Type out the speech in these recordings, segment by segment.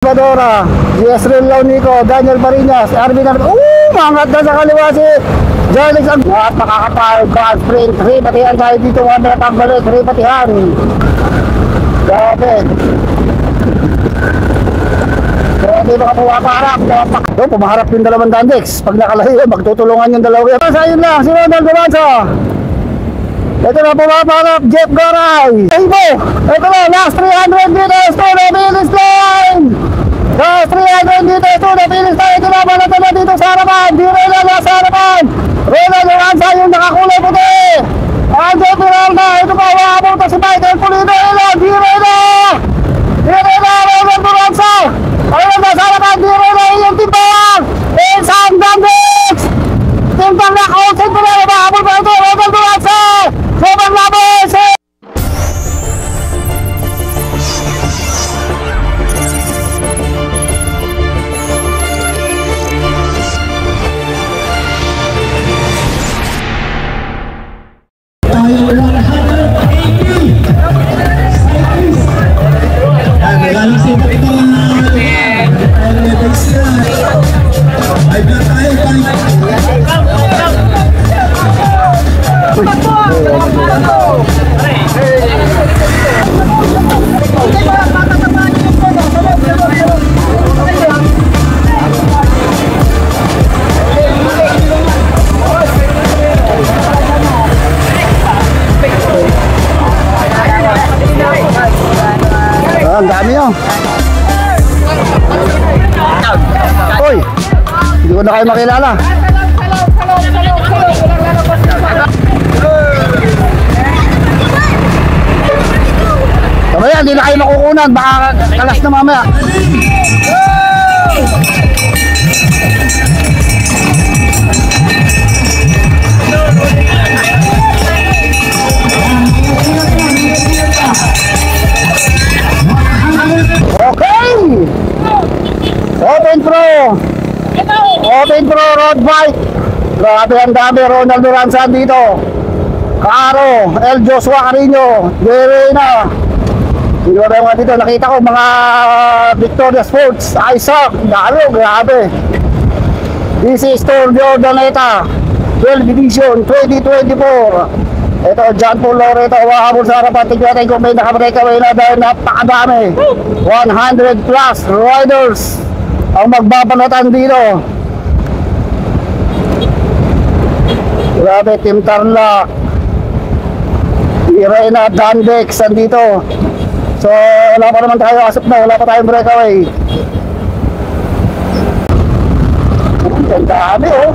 Badora, Yesril Launico, Daniel Barinas, Arvin Arvin. Mangat na sa kaliwa si Jarlix. At makakapal, back sprint, 3 batihan tayo dito, 1 minute ang balik, 3 batihan. Grabe. Grabe baka pumaparap. Pumaharap yung dalawang Dandex. Pag nakalayo, magtutulungan yung dalawa. Sa yun lang, si Ronald Duranza. Ito na pumaparap, Jeff Garay. Ito na, last 300 meters to the finish line. Last 300 meters to the finish line. Ito na, balata na dito sa harapan. Di rin na nasa harapan. Ronald Duranza yung nakakulay puti. Angel Peralta, ito pa, wakapunta si Michael Pulido. Di rin na. Ronald Duranza. Ayun na, sa harapan, di rin na yung timbang. Isang Dandex. Timbang na, outside ko na, wakapunta pa ito, Ronald Duranza. Sobrang labis! Ang dami nyo. Uy, hindi ko na kayo makilala. Mamaya, hindi na kayo makukunan. Baka kalas na mamaya. Okay! Open Pro road bike. Grabe ang dami. Ronald Duranza dito. Caro, El Joshua Carino, Verena. Hindi ko na dito. Nakita ko mga Victoria Sports, Isaac, Dalo, grabe. This is Tour de Ordaneta 12 Division 2024. Ito, John Paul Loreto, wahabol sa harapan. Tignan natin kung may nakabreakaway na dahil napakadami. 100 plus riders ang magbabanatan dito. Grabe, Team Tarlac, Irena, Dandex, andito. So, wala pa naman tayo asap na, wala pa tayong breakaway. Ang dami, oh.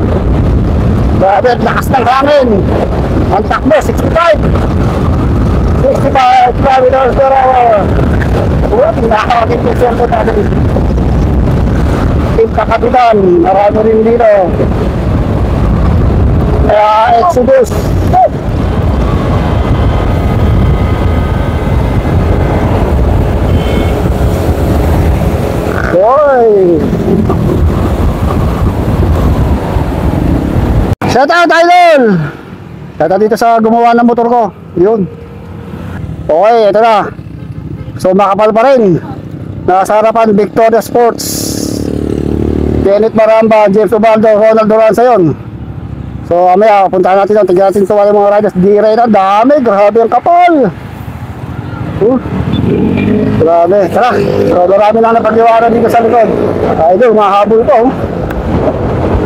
Grabe, lakas ng hangin. Ang takbo, 65 kilometers per hour. Nakakakit yung sweldo natin. Team Kakapitan, marami rin dito. Exodus. Boy! Shout out, Idol! Shout out dito sa gumawa ng motor ko. Yun. Okay, ito na. So makapal pa rin. Nasa harapan, Victoria Sports, Kenneth Maramba, James Ubaldo, Ronald Duranza yun. So amaya, puntahan natin doon. Tignan natin yung mga riders. Di rin na, dami. Grabe ang kapal. Grabe. Tara. So marami na napag-iwanan dito sa likod. Idol, mahabol ito.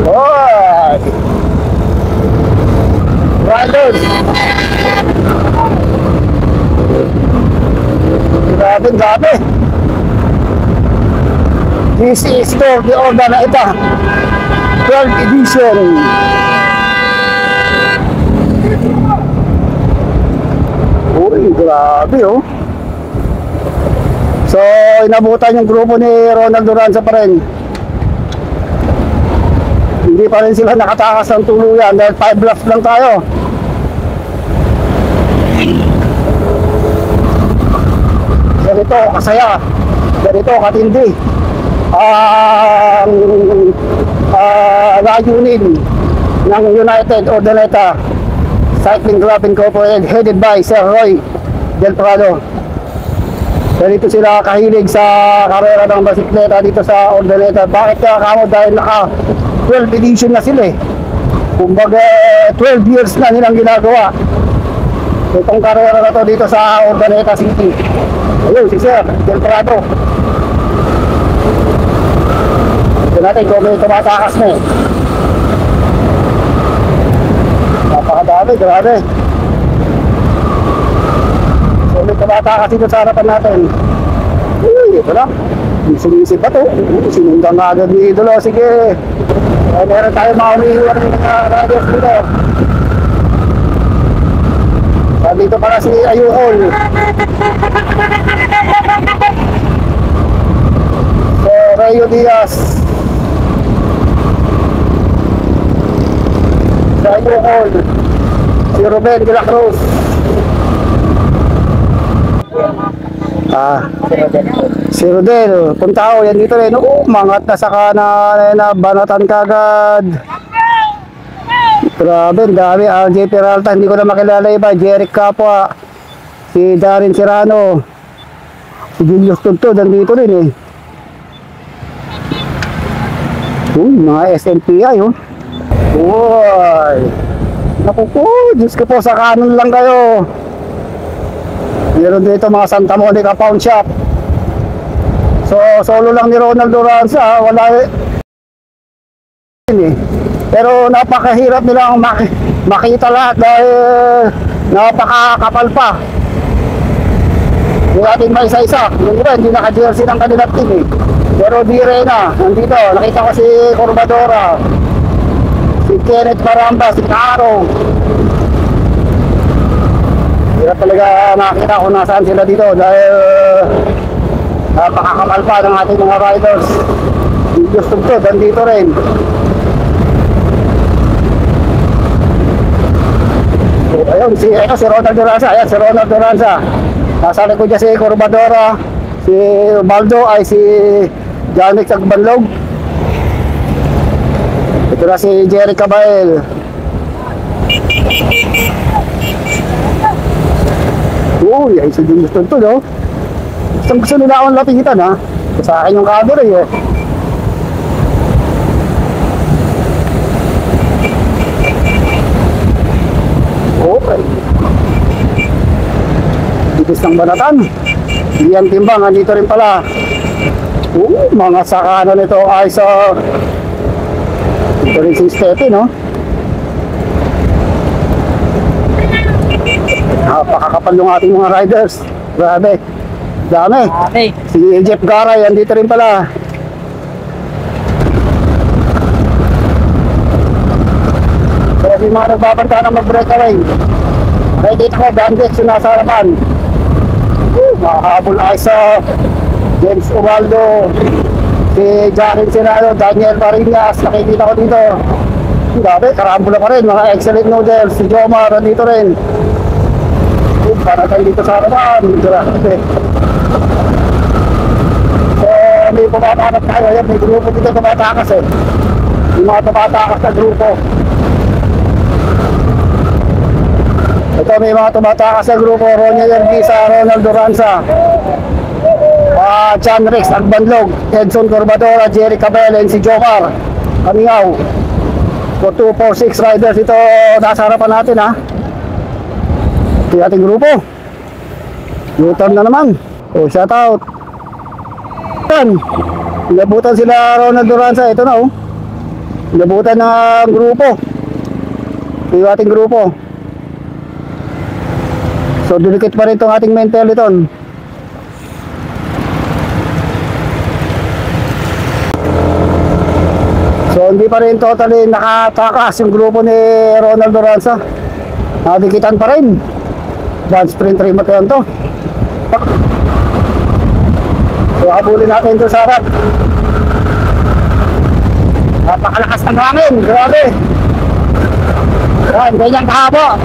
Alright. Riders. Grabe, grabe. This is Tour de Ordaneta 12th edition. Uy, grabe oh. So, inabutan yung grupo ni Ronald Duranza pa rin. Hindi pa rin sila nakatakas ng tuluyan dahil 5 laps lang tayo. Ganito kasaya, ganito katindi ang layunin ng United Ordaneta Cycling Club Incorporated headed by Sir Roy Del Prado. Kaya dito sila kahilig sa karera ng basikleta dito sa Urdaneta. Bakit kaya kamo? Dahil naka 12 edition na sila eh. Kumbaga 12 years na nilang ginagawa itong karera na to dito sa Urdaneta City. Ayun si Sir Del Prado. Ito natin kung may tumatakas na eh. Napakadami, grabe. So may tumatakas dito sa harapan natin. Uy, ito na. Sumisip ba ito? Sinundan na agad ni Idolo. Sige. Meron tayo mga umihiwan ng mga radios dito. Dito para si Ayuhol. So, Rayo Diaz. Si Ayuhol. Si Ruben de la Cruz. Si Rodel, kung tao yan dito rin, mangat na sa kanan, banatan kagad. Grabe, dami. RJ Peralta, hindi ko na makilala iba. Jeric Capua, si Darin Serrano, si Julius Tuntod, nandito rin eh. Mga SNPI Uy, naku po, Diyos ko po, sa kanan lang kayo. Meron dito mga Santa Monica Pawn Shop. So, solo lang ni Ronald Duranza, wala eh. Pero napakahirap nilang makita lahat dahil napakakapal pa. Hindi natin may isa-isa. Yung iba, hindi naka-jersey ng kanilang team eh. Pero dire na, nandito, nakita ko si Corbadora, si Kenneth Baramba, si Caro. Hirap talaga makita kung nasaan sila dito dahil napakakapal pa ng ating mga riders. Gusto ko, nandito rin. So, ayun, si Ronald Duranza. Ayan, si Ronald Duranza. Nasa likod niya si Corbadora, si Baldo, ay si Janik Sagbanlog. Ito na si Jerry Cabael. Uy, ay si James Tonto, no? Gusto nila akong lapitan, ha? Sa akin yung camera, eh. Okay. Tipis ng banatan. Hindi yan timbang, andito rin pala. Mga sakano nito ay sa ito rin si Steffi, no? Napakakapal yung ating mga riders. Grabe. Dami. Si Jeff Garay, andito rin pala. So, yung mga nagbabanta na mag-breakaway. Kaya dito ko, Dandex yung nasa harapan. Makahabol ay sa James Ubaldo, si Jaren Serrano, Daniel Marinas, nakikita ko dito. Grabe, karambula pa rin, mga excellent noodles. Si Jomar, andito rin. Para tayo dito sa harapan. Grabe. So, may pumatakas tayo. Ayan, may grupo dito tumatakas eh. Yung mga tumatakas na grupo. Ito, may mga tumatakas na grupo. Ronald Ergisa, Ronald Duranza, Chan Rex Agbanlog, Edson Corbadora, Jerry Cabel, and si Jomar Kamingaw. So 246 riders ito nasa harapan natin, ha. Ito yung ating grupo. U-turn na naman. So shout out. Yan, inabutan sila Ronald Duranza. Ito na, inabutan ng grupo. Ito yung ating grupo. So dinikit pa rin itong ating main peloton. So hindi pa rin totally nakatakas yung grupo ni Ronald Duranza. Nadikitan pa rin. Dance sprint remote yan to. So habulin natin ito sa harap. Napakalakas ng hangin. Grabe. Yan, ganyan kahaba.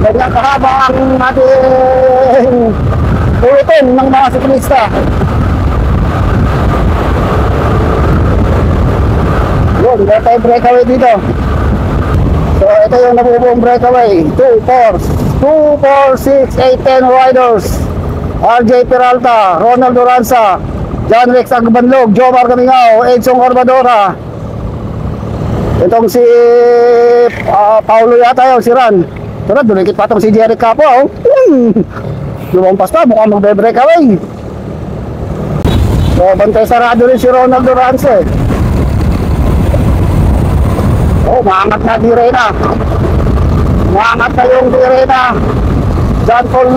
Ganyan kahaba ang ating ulitin ng mga siklista. Yun, meron tayong breakaway dito. So ito yung nabubuong breakaway. 2, 4, 6, 8, 10 riders. RJ Peralta, Ronald Duranza, John Rex Agbanlog, Jomar Camingao, Edson Corbadora. Itong si Paulo yata yun, si Ran. Ito na, dumikit pa itong si Jerry Capua. Lumampas pa, mukhang magbe-break away. So, bantay sarado rin si Ronald Duranza. Oh, maangat na di Reyna. Maangat na yung di Reyna. John Paul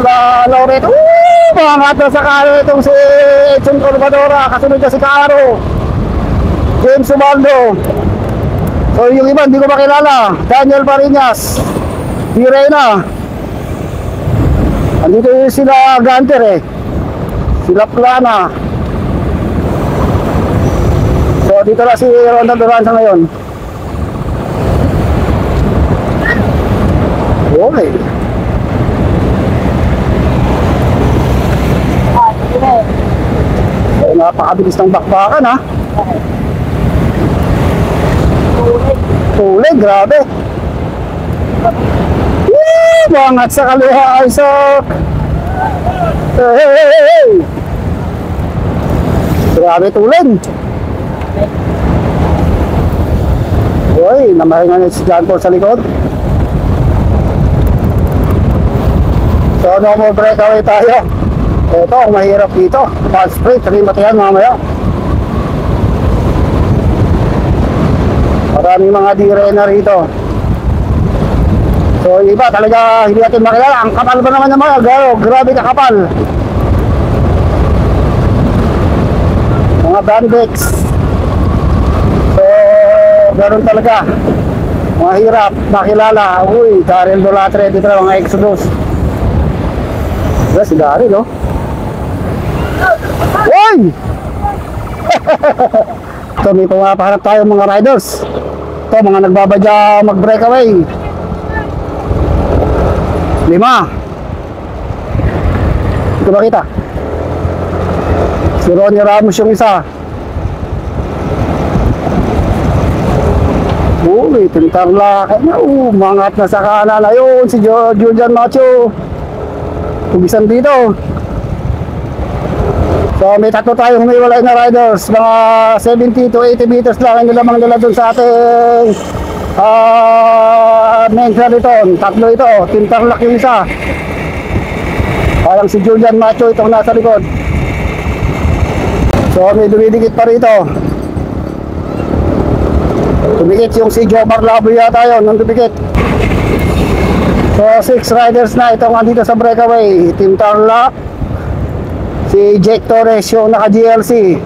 Lauret. Maangat na sa kano itong si Edson Corbadora. Kasunod na si Caro. James Ubaldo. So yung iba hindi ko makilala. Daniel Parinas. Di Reyna. Andito yung sila Gunter eh. Sila Plana. So dito na si Ronald Duranza ngayon. Okay. So, napakabilis ng bakbakan ha. Tulig, grabe. Bangat sa kaliwa, Isaac. Hey. Grabe tulig. Uy, namahinga na si John Paul sa likod. So, no more breakaway tayo. Ito, ang mahirap dito. Fast spray, 3 matayan mamaya. Maraming mga dire na rito. So, iba talaga hindi natin makilala. Ang kapal ba naman ng mga garo? Grabe ka kapal. Mga bandex. So, ganoon talaga. Mahirap makilala. Uy, Daryl Dolatre. Dito na mga Exodus. Si Daryl, no? Uy! So, may pumapaharap tayo mga riders. Ito, mga nagbabadya mag-breakaway. 5. Ito ba kita? Si Ronnie Ramos yung isa. Uy, tintang laki na. Mangat na sa kanan. Ayun, si Julian Macho. Tugisan dito. So may tatlo tayong humiwalay na riders. Mga 70 to 80 meters lang ang nilamang nila dun sa ating main peloton. Tatlo ito. Tintarlak yung isa. Parang si Julian Macho itong nasa likod. So may dumidikit pa rito. Dumikit yung si Jomar Labo yata yun. Nung dumikit. So 6 riders na itong andito sa breakaway. Team Tarlac. Si Jake Torres yung naka GLC.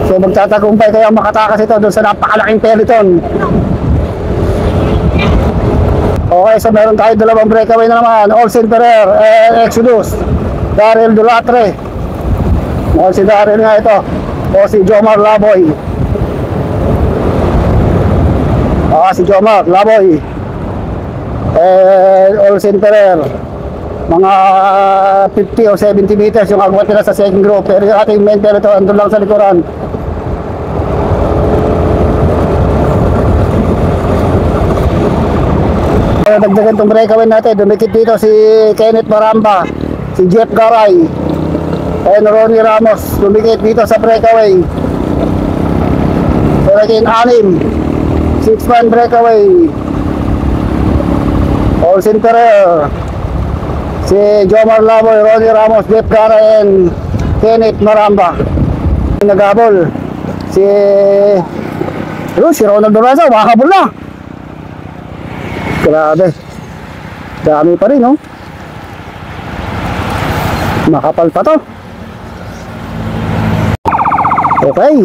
So magtatagumpay kaya makatakas ito doon sa napakalaking peloton. Okay, so meron tayo dalawang breakaway na naman. Olsen Ferrer, Exodus, Daryl Dolatre. O si Daryl nga ito. O si Jomar Laboy. Si Jomar Laboy. Olsen Ferrer. Mga 50 o 70 meters yung agwat nila sa second group. Pero yung ating main peloton andun lang sa likuran. Dagdagan itong breakaway natin. Dumikit dito si Kenneth Maramba, si Jeff Garay, and Ronnie Ramos. Dumikit dito sa breakaway. So naging 6 6-man breakaway. Olsen Ferrer, si Jomar Laboy, Ronnie Ramos, Jeff Garay, and Kenneth Maramba. Naghabol si Ronald Duranza, makahabol na. Grabe. Dami pa rin, no? Makapal pa to. Okay.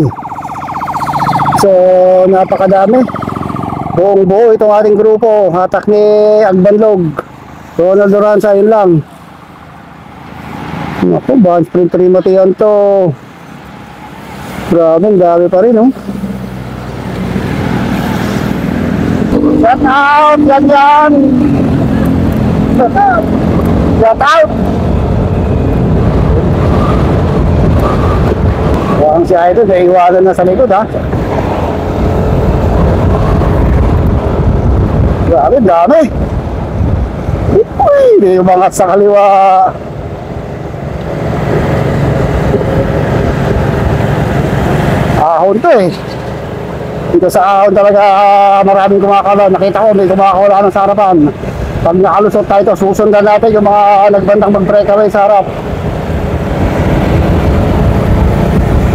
So, napakadami. Buong buo itong ating grupo. Hatak ni Agbanlog. Ronald Duranza, yun lang. Naku, band sprint trimati yan to. Grabe, dami pa rin, no? Shut out! Yan! Shut out! Shut out! Huwag si Idol, naiwanan na sa likod, ha? Grabe, dami! Uy, may umangat sa kaliwa. ahon to eh. Dito sa ahon talaga maraming kumakala. Nakita ko may kumakala ng sa harapan. Pag nakalusot tayo ito, susundan natin yung mga nagbandang mag-breakaway sa harap.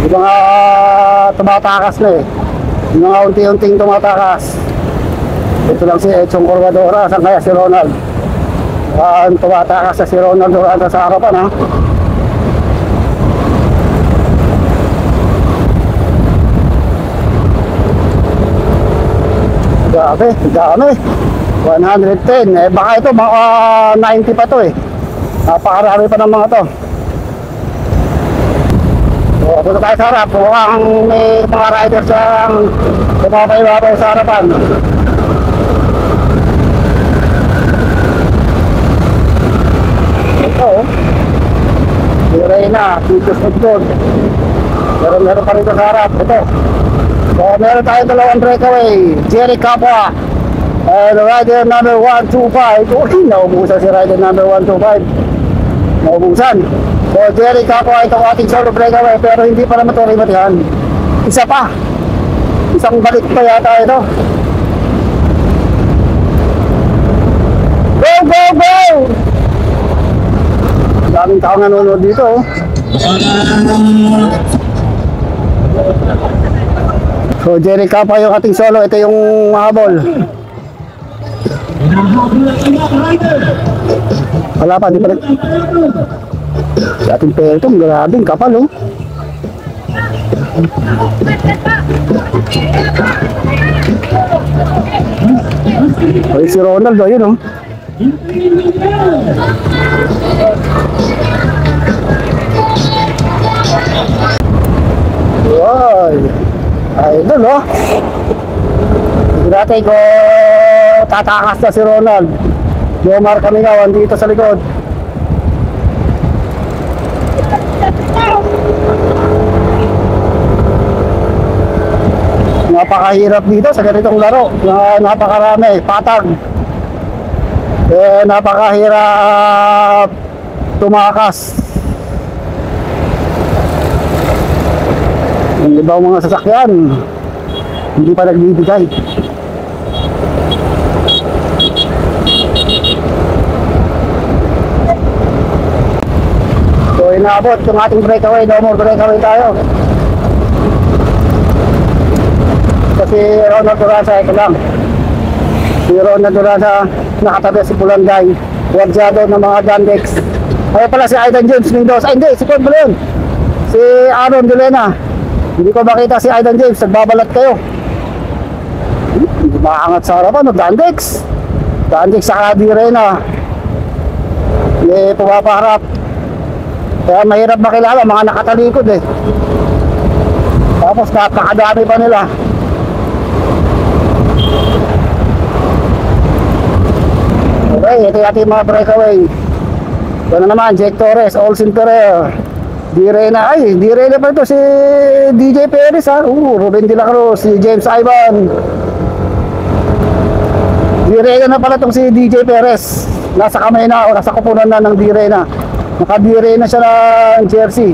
Yung mga tumatakas na eh. Yung mga unti-unting tumatakas. Ito lang si Edson Corgadora. Saan kaya si Ronald? Tumatakas na si Ronald Duranta sa harapan ha. Grabe, dami. 110. Eh baka ito mga 90 pa to eh. Napakarami pa ng mga to. So, punta tayo sa harap. Mukhang may mga riders ang tumapay-wapay sa harapan. Ito oh. Si Reyna, Titus Nagdod. Meron pa rin sa harap. Ito. So, meron tayo dalawang breakaway. Jerry Capua and rider number 125. Uy, naubusan si rider number 125. Naubusan. So, Jerry Capua, itong ating solo breakaway. Pero hindi pa naman ito rimatihan. Isa pa. Isang balik pa yata ito. Go, go, go! Daming taong nanonood dito oh. So Jerry Capua yung ating solo. Ito yung mahabol. Wala pa, di pa rin. Si ating peltong, grabing kapal oh. Ay si Ronald oh, yun oh. Wow, idol oh. Hindi natin ko tatakas na si Ronald. Jomar Kamigawan dito sa likod. Napakahirap dito sa ganitong laro. Napakarami, patag. Napakahirap tumakas. Yung ibang mga sasakyan hindi pa nagbibigay. So inaabot yung ating breakaway. No more breakaway tayo. Kasi Ronald Duranta, ito lang. Si Ronald Duranta nakatabi si Pulangay. Wadyado ng mga Dandex. Kaya pala si Aidan James Mendoza. Ay hindi, si Kwan pala yun. Si Aaron Delena. Hindi ko makita si Aidan James. Nagbabalat kayo. Hindi makaangat sa harapan. Dandex. Dandex sa Direna. Hindi pumapaharap. Kaya mahirap makilala. Mga nakatalikod eh. Tapos napakadami pa nila. Okay, ito yung ating mga breakaway. Ito na naman, Jake Torres, Olsen Ferrer, Direna. Ay, Direna pa ito si DJ Perez ha. Ruben De La Cruz, si James Ivan. Direna na pala itong si DJ Perez. Nasa kamay na o nasa kupunan na ng Direna. Naka-Direna siya ng jersey.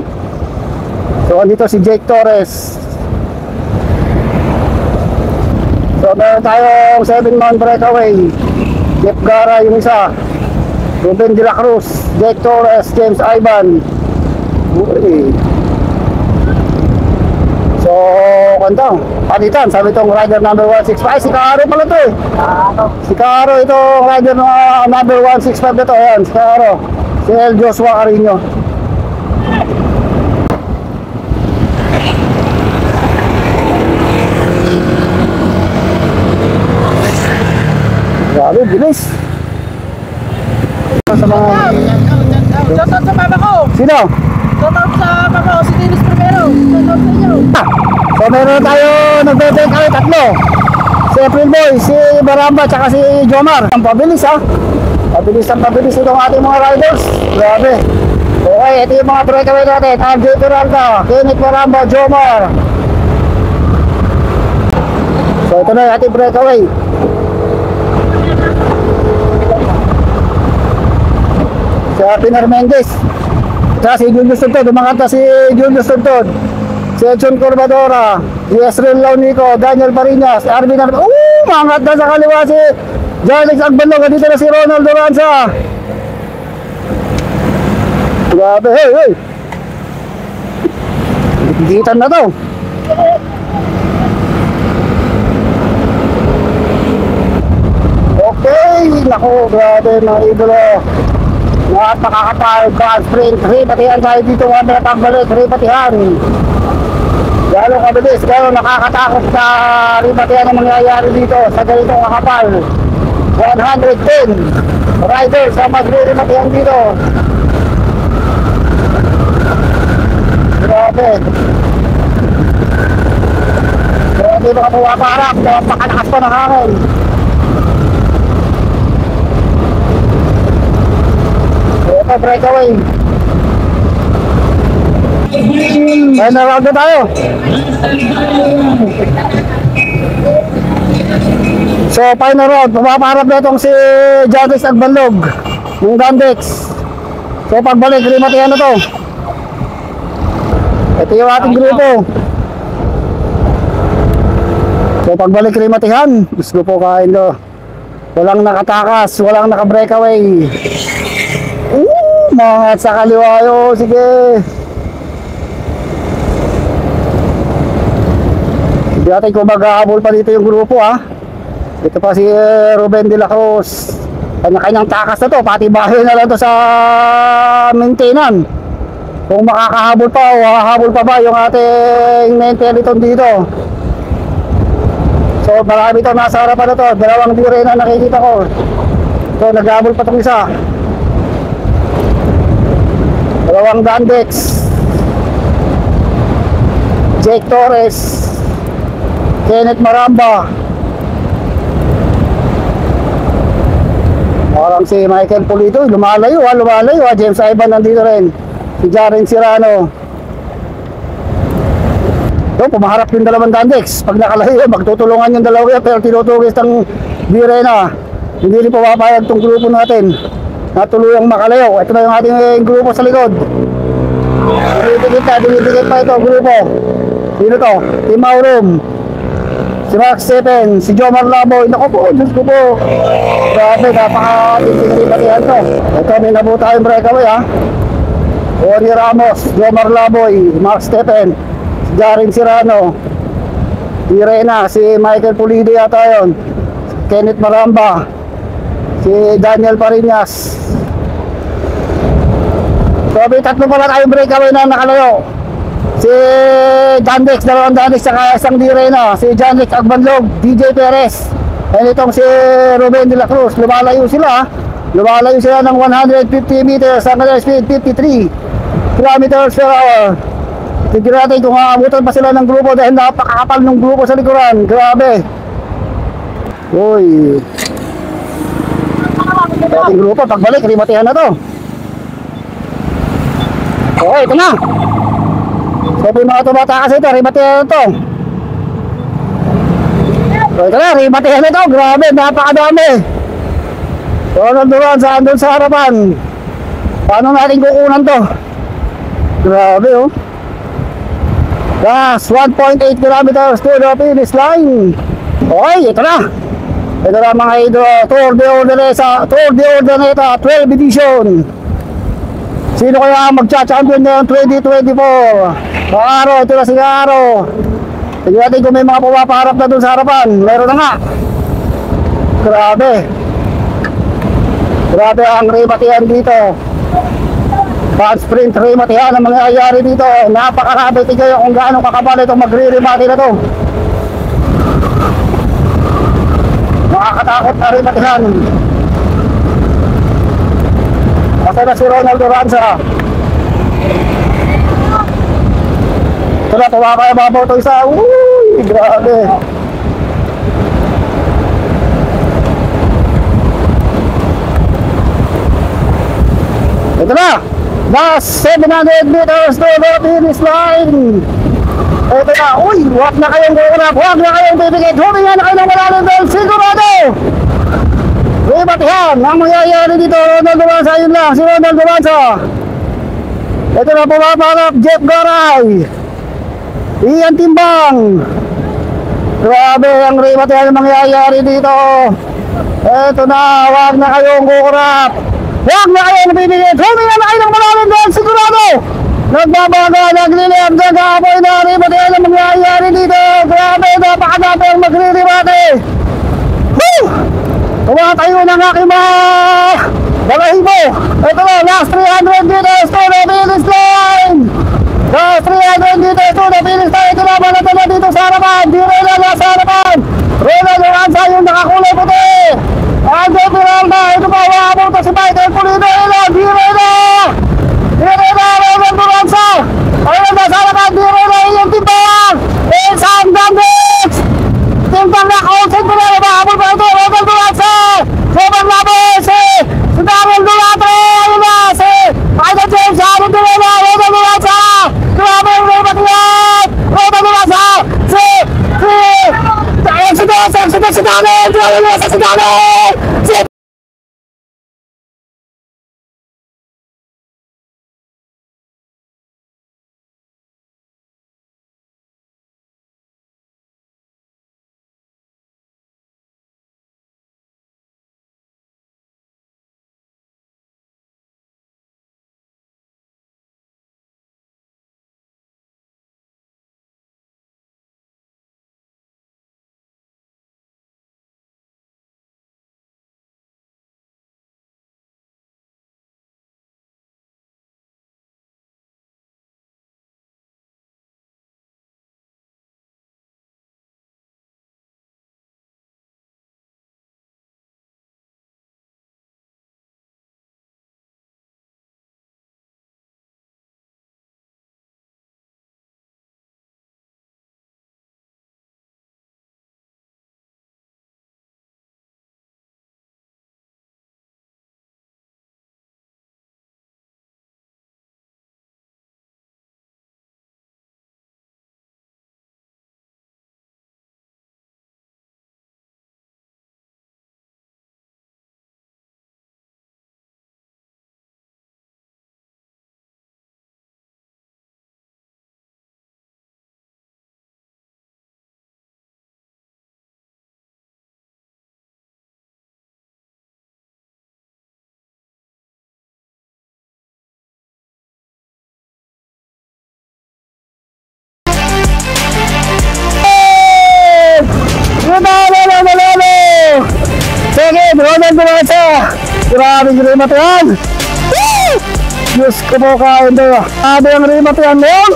So, andito si Jake Torres. So, meron tayong 7-man breakaway. Jeff Gara yung isa. Ruben De La Cruz, Jake Torres, James Ivan. So, kantang palitan, sabi itong rider number 165. Ay, si Caro pala ito eh. Si Caro, itong rider number 165 na ito. Ayan, si Caro. Si El Joshua Carino. Grabe, bilis. Sa mga... Shoutout sa mama ko! Sino? Shoutout sa mama ko, si Dennis Primero! Shoutout sa inyo! So meron tayo nagbe-break kami tatlo. Si April Boy, si Baramba, tsaka si Jomar. Ang pabilis ha. Pabilis itong ating mga riders. Grabe. Okay, ito yung mga breakaway natin. RJ Peralta, Kenneth Baramba, Jomar. So ito na yung ating breakaway. Si Pinar Mendez. Tsaka si Julius Tuntod. Umakanta si Julius Tuntod. si Edson Corbadora, si Esrel Launico, Daniel Barinas, Arvin Arvin. Mangat na sa kaliwa si Jarlex Agbalog. Dito na si Ronald Duranza. Grabe, hey. Gigitan na to. Okay, naku, grabe mga idolo. Napakakapal, cross sprint, ribatihan tayo dito, wala na pagbalik, ribatihan. Gano'ng kabilis, gano'ng nakakatakot sa ribatihan ang mangyayari dito sa ganitong kakapal. 110 riders ang magre-ribatihan dito. Grabe. Grabe mga pumaparap, napakalakas pa ng hangin. Ito, breakaway. Final round na tayo. So, final round. Pumaparap na itong si Jarvis Agbalog ng Gandex. So, pagbalik, rimatihan na to. Ito yung ating grupo. So, pagbalik, rimatihan. Gusto po kain do. Walang nakatakas, walang naka-breakaway. Mga sa kaliwa yun, sige. Hindi natin kung mag-ahabol pa dito yung grupo ha. Ito pa si Ruben de la Cruz. Kanya-kanyang takas na to, pati bahay na lang to sa maintenance. Kung makakahabol pa o hahabol pa ba yung ating main peloton dito. So marami to nasa harapan na to, dalawang dire na nakikita ko. So nag-ahabol pa itong isa. Dalawang Gandex, Jake Torres, Kenneth Maramba. Parang si Michael Pulido, lumalayo ha. James Ivan nandito rin. Si Jaren Serrano. So, pumaharap yung dalawang Gandex. Pag nakalayo, magtutulungan yung dalawa yan, pero tinutugis ng Birena. Hindi rin pumapayag itong grupo natin na tuluyang makalayo. Ito na yung ating grupo sa likod. Dinidikit pa ito grupo. Sino to? Si Maurum, si Mark Stephen, si Jomar Laboy. Naku po, Diyos ko po. Grabe, napaka-tinipatihan to. Ito, may nabuta yung breakaway ha. Ori Ramos, Jomar Laboy, Mark Stephen, si Jaren Serrano, si Rena, si Michael Pulido yata yun, Kenneth Maramba, si Daniel Parinas. So may tatlo pala tayong breakaway na nakalayo. Si Jandex, dalawang Jandex saka isang Direna. Si Jandex Agbanlog, DJ Perez. And itong si Ruben de la Cruz. Lumalayo sila. Lumalayo sila ng 150 meters. Ang kanilang speed 53 kilometers per hour. Tignan natin kung aabutan pa sila ng grupo dahil napakakapal ng grupo sa likuran. Grabe. Uy. Ating grupo, pagbalik, rimatihan na to. Okay, ito na. So, yung mga tumatakas ito, rimatihan na to. So, ito na, rimatihan na to. Grabe, napakadami. So, nanduran saan doon sa harapan. Paano natin kukunan to? Grabe, oh. Yes, 1.8 kilometers to the finish line. Okay, ito na. Ito na mga idol, Tour de Ordaneta 12 edition. Sino kaya magcha-champion ng 2024? Aro, ito na si Aro. Tignan natin kung may mga pumapaharap na dun sa harapan. Meron na nga. Grabe. Grabe ang rimatihan dito. Fan sprint rimatihan ang mangyayari dito. Napakarabi. Tignan kung gaano kakabal itong magre-rimati na to. Nakakatakot na rimatihan. Basta na si Ronald Duranza. Ito na, tumakaya babaw ito isa. Uy, grabe. Ito na. Last 700 meters to the finish line. Ito na. Uy, huwag na kayong kukunap. Huwag na kayong bibigit. Humingan na kayo ng malalim dahil sigurado. Rimatihan ang mangyayari dito. Ronald Duranza, yun lang. Si Ronald Duranza. Ito na pumapanap, Jeff Garay. Iyan Timbang. Grabe ang remat yan ang mangyayari dito. Eto na, wag na kayong kukurap. Wag na kayong bibigit. Huminga na kayo ng malalim doon, sigurado. Nagbabaga, nagliliyab, nag-aapoy na remat yan ang mangyayari dito. Grabe, napakadami ang magre-remate. Woo! Tumatayo ng aking mga balahibo. Ito na, last 300 meters to the finish line. Last 300 meters to the finish line. Ito na, malata na dito sa harapan. Di Reyna na sa harapan. Reyna Loranza yung nakakulay puti. Andre Peralta. Ito pa, wabong to si Michael Pulido. Di Reyna. Di Reyna, Reyna Loranza. Ayun na sa harapan. Di Reyna yung Timbang. Sam Dandex. Timbang na kaunsin ko na. Mahabol pa ito. Reyna Loranza. Sobrang laban si Darren Dulatre. Ayun na si Michael James. Habol ko na. Reyna Loranza. Grabe yung remat yan. Reyna Loranza. Si Daniel. Grabe na si Daniel. Sige, Ronald Duranza. Grabe yung remat yan. Diyos ko po kain doon. Grabe ang remat yan noon.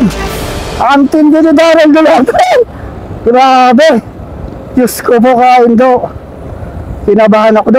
Ang tindi ni Darren Dulatre. Grabe. Diyos ko po kain doon. Kinabahan ako doon.